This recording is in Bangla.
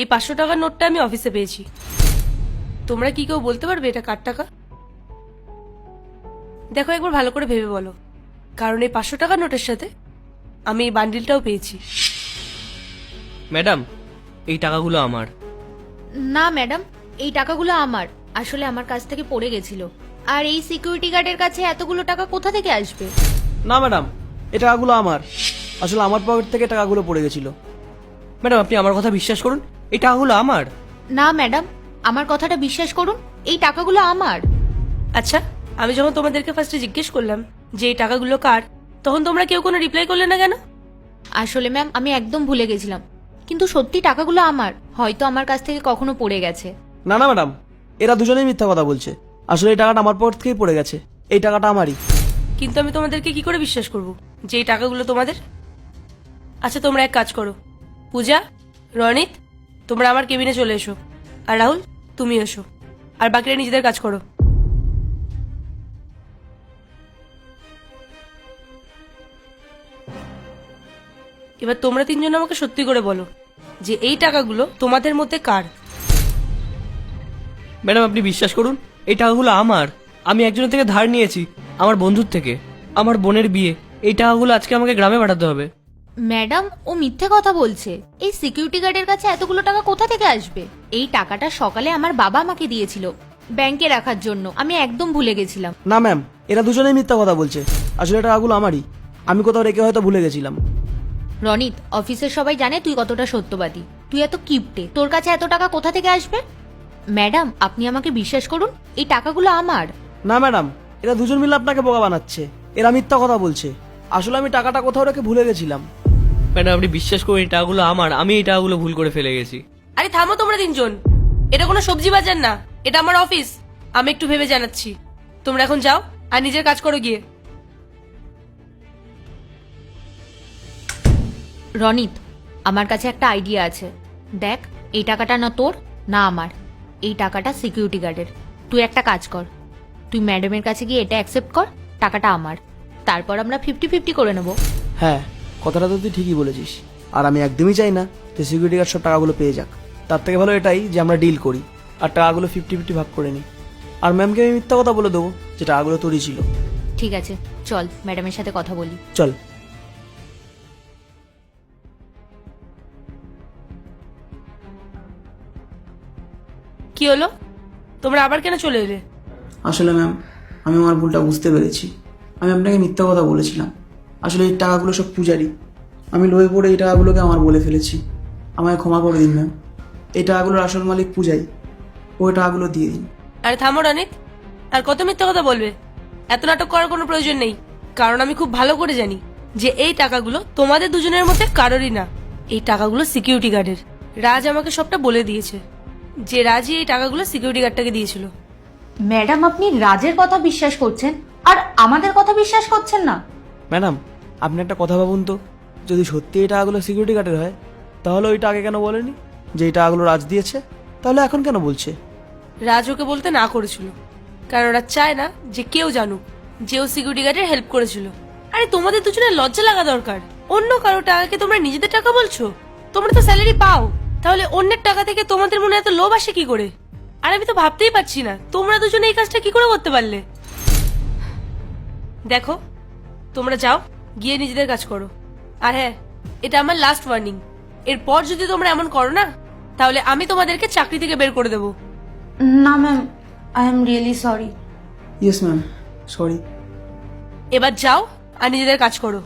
এই 500 টাকার নোটটা আমি অফিসে পেয়েছি। তোমরা কি কেউ বলতে পারবে এটা কার টাকা? দেখো একবার ভালো করে ভেবে বলো, কারণ এই 500 টাকার নোটের সাথে আমি এই বান্ডিলটাও পেয়েছি। ম্যাডাম, এই টাকাগুলো আমার। না ম্যাডাম, এই টাকাগুলো আমার, আসলে আমার কাছ থেকে পড়ে গেছিল। আর এই সিকিউরিটি গার্ডের কাছে এতগুলো টাকা কোথা থেকে আসবে? না ম্যাডাম, এই টাকাগুলো আমার, আসলে আমার পকেট থেকে টাকাগুলো পড়ে গেছিল। ম্যাডাম, আপনি আমার কথা বিশ্বাস করুন, এই টাকাগুলো আমার। না ম্যাডাম, আমার কথাটা বিশ্বাস করুন, এই টাকাগুলো আমার। আচ্ছা, আমি যখন তোমাদেরকে ফার্স্টে জিজ্ঞেস করলাম যে এই টাকাগুলো কার, তখন তোমরা কেউ কোনো রিপ্লাই করলে না কেন? আসলে ম্যাম, আমি একদম ভুলে গেছিলাম, কিন্তু সত্যি টাকাগুলো আমার, হয়তো আমার কাছ থেকে কখনো পড়ে গেছে। না না ম্যাডাম, এরা দুজনেই মিথ্যা কথা বলছে। আসলে এই টাকাটা আমার পকেট থেকেই পড়ে গেছে, এই টাকাটা আমারই। কিন্তু আমি তোমাদেরকে কি করে বিশ্বাস করব যে এই টাকাগুলো তোমাদের? আচ্ছা, তোমরা এক কাজ করো, পূজা, রনিত, তোমরা আমার কেবিনে চলে এসো, আর রাহুল তুমি এসো, আর বাকিরা নিজেদের কাজ করো। এবার তোমরা তিনজন আমাকে সত্যি করে বলো যে এই টাকাগুলো তোমাদের মধ্যে কার? ম্যাডাম, আপনি বিশ্বাস করুন, এই টাকাগুলো আমার। আমি একজনের থেকে ধার নিয়েছি, আমার বন্ধুর থেকে। আমার বোনের বিয়ে, এই টাকাগুলো আজকে আমাকে গ্রামে পাঠাতে হবে। ম্যাডাম, ও মিথ্যে কথা বলছে। এই সিকিউরিটি গার্ডের কাছে এতগুলো টাকা কোথা থেকে আসবে? এই টাকাটা সকালে আমার বাবা আমাকে দিয়েছিল ব্যাংকে রাখার জন্য, আমি একদম ভুলে গেছিলাম। না ম্যাম, এরা দুজনেই মিথ্যা কথা বলছে। আসলে টাকাগুলো আমারই, আমি কোথাও রেখে হয়তো ভুলে গেছিলাম। রনিত, অফিসের সবাই জানে তুই কতটা সত্যবাদী। তুই এত কিপটে, তোর কাছে এত টাকা কোথা থেকে আসবে? ম্যাডাম, আপনি আমাকে বিশ্বাস করুন, এই টাকাগুলো আমার। না ম্যাডাম, এরা দুজন মিলে আপনাকে বোকা বানাচ্ছে। এরা মিথ্যা কথা বলছে। আসলে আমি টাকাটা কোথাও রেখে ভুলে গেছিলাম। ম্যাডাম, আপনি বিশ্বাস করুন, এই টাকাগুলো আমার। আমি এই টাকাগুলো ভুল করে ফেলে গেছি। আরে থামো তোমরা তিনজন, এটা কোনো সবজি বাজার না, এটা আমার অফিস। আমি একটু ভেবে জানাচ্ছি, তোমরা এখন যাও আর নিজের কাজ করো গিয়ে। রনিত, আমার কাছে একটা আইডিয়া আছে। দেখ, এই টাকাটা না তোর না আমার, এই টাকাটা সিকিউরিটি গার্ডের। তুই একটা কাজ কর, তুই ম্যাডামের কাছে গিয়ে এটা অ্যাকসেপ্ট কর, টাকাটা আমার। তারপর আমরা 50-50 করে নেব। হ্যাঁ, কথাটা তো তুই ঠিকই বলেছিস। আর আমি একদমই চাই না যে সিকিউরিটি গার্ড সব টাকাগুলো পেয়ে যাক। তার থেকে ভালো এটাই যে আমরা ডিল করি আর টাকাগুলো 50-50 ভাগ করে নিই। আর ম্যামকে আমি মিথ্যা কথা বলে দেবো যে টাকাগুলো তোরই ছিল। ঠিক আছে, চল ম্যাডামের সাথে কথা বলি। চল। কি হলো, তোমরা আবার কেন চলে এলে? আসলে ম্যাম, আমি আমার ভুলটা বুঝতে পেরেছি। আমি আপনাকে মিথ্যা কথা বলেছিলাম। আসলে এই টাকাগুলো সব পূজারি। আমি লোভে পড়ে এই টাকাগুলোকে আমার বলে ফেলেছি। আমায় ক্ষমা করে দিন ম্যাম। এই টাকাগুলোর আসল মালিক পূজাই। ওই টাকাগুলো দিয়ে দিন। আরে থামো রনিত, আর কত মিথ্যা কথা বলবে? এত নাটক করার কোনো প্রয়োজন নেই, কারণ আমি খুব ভালো করে জানি যে এই টাকাগুলো তোমাদের দুজনের মধ্যে কারোরই না। এই টাকাগুলো সিকিউরিটি গার্ডের। রাজ আমাকে সবটা বলে দিয়েছে যে রাজই এই টাকাগুলো সিকিউরিটি গার্ডটাকে দিয়েছিল। ম্যাডাম, আপনি রাজের কথা বিশ্বাস করছেন আর আমাদের কথা বিশ্বাস করছেন না? ম্যাডাম, আপনি একটা কথা ভাবুন তো, যদি সত্যি এই টাকাগুলো সিকিউরিটি গার্ডের হয়, তাহলে ওইটা আগে কেন বলেনি যে এই টাকাগুলো রাজ দিয়েছে? তাহলে এখন কেন বলছে? রাজ ওকে বলতে না করেছিল, কারণ ওরা চায় না যে কেউ জানুক যে ও সিকিউরিটি গার্ডের হেল্প করেছিল। আরে তোমাদের দুজনের লজ্জা লাগা দরকার। অন্য কারো টাকাকে তোমরা নিজেদের টাকা বলছো? তোমরা তো স্যালারি পাও, তাহলে অন্যের টাকা থেকে তোমাদের মনে এত লোভ আসে কি করে? আর আমি তো ভাবতেই পারছি না তোমরা দুজনে এই কাজটা কি করে করতে পারলে। দেখো, তোমরা যাও গিয়ে নিজেদের কাজ করো। আর হ্যাঁ, এটা আমার লাস্ট ওয়ার্নিং। এরপর যদি তোমরা এমন করো না, তাহলে আমি তোমাদেরকে চাকরি থেকে বের করে দেবো। না ma'am, I am really sorry. Yes ma'am, sorry. এবার যাও আর নিজেদের কাজ করো।